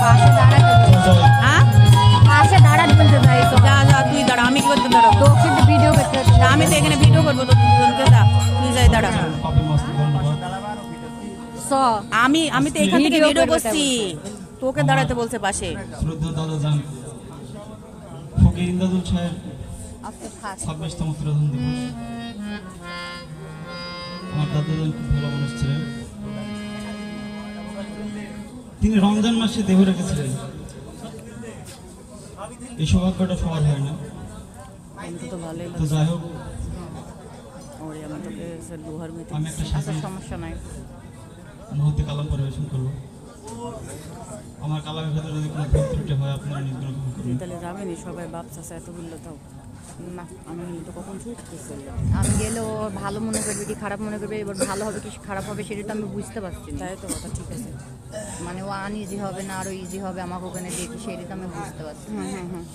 পাশে দাঁড়াতে বলতে যাই তো যা যা তুই দাঁড়া আমি কি করতে দাঁড়াবো তো কিন্তু ভিডিও করতে আমি তো এখানে ভিডিও করবো তো দুজনকে যা তুই যাই দাঁড়া আমি আমি তো এখান থেকে ভিডিও করছি তোকে দাঁড়াতে বলছে পাশে শ্রদ্ধা দাদা জান ফকির ইন্দাদুল সাহেব 26তম প্রধান দিবস আমার দাদা জান খুব ভালো মানুষ ছিলেন তিনি রমজান মাসে দেহ রেখেছিলেন এই সৌভাগ্যটা সবার হয় না তো যাই হোক আমি একটা সমস্যা নাই মুহূর্তে কালাম পরিবেশন করবো আমার কালামের ভেতরে যদি কোনো ভুল ত্রুটি হয় আপনারা নিজগুলো ক্ষমা করবেন তাহলে যাবেনি সবাই বাপসা এত বললো তাও না আমি তো কখন ছুটতেছি আমি গেলেও ভালো মনে করবে কি খারাপ মনে করবে এবার ভালো হবে কি খারাপ হবে সেটা তো আমি বুঝতে পারছি না তাই তো কথা ঠিক আছে মানে ও আনইজি হবে না আরও ইজি হবে আমাকে ওখানে দেখি সেটা তো আমি বুঝতে পারছি হুম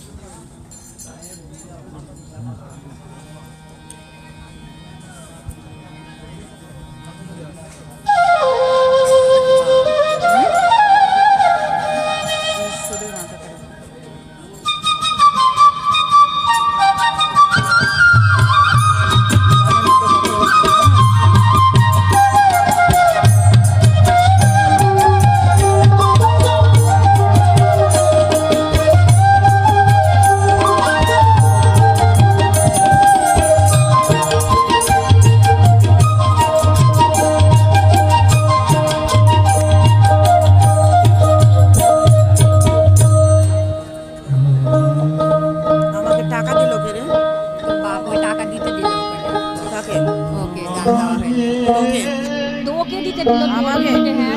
তোকে দিতে দিল আমাকে হ্যাঁ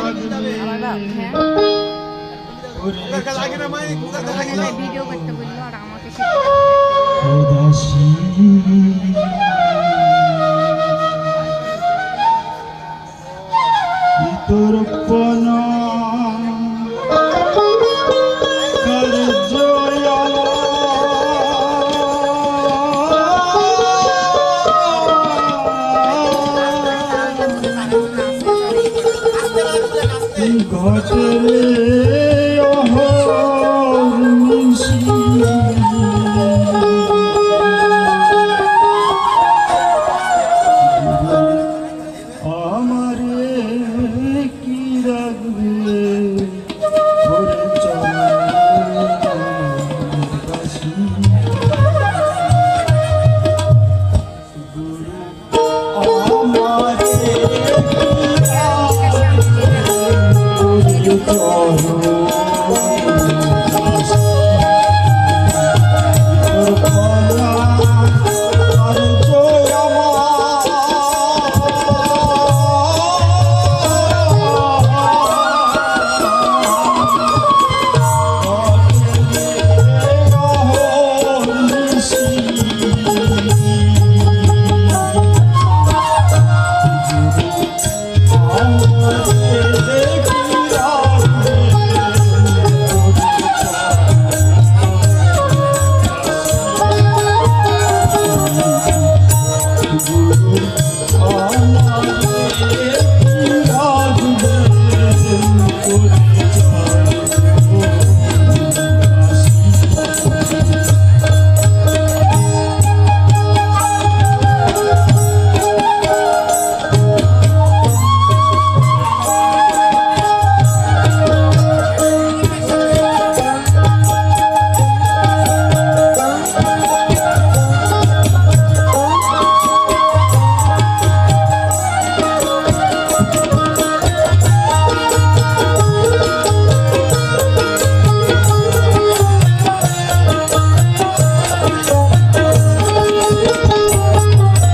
আমার বাপ হ্যাঁ ভিডিও করতে বললো আর আমাকে তোর পনা ঘটলে আমারে কি রাখবে Oh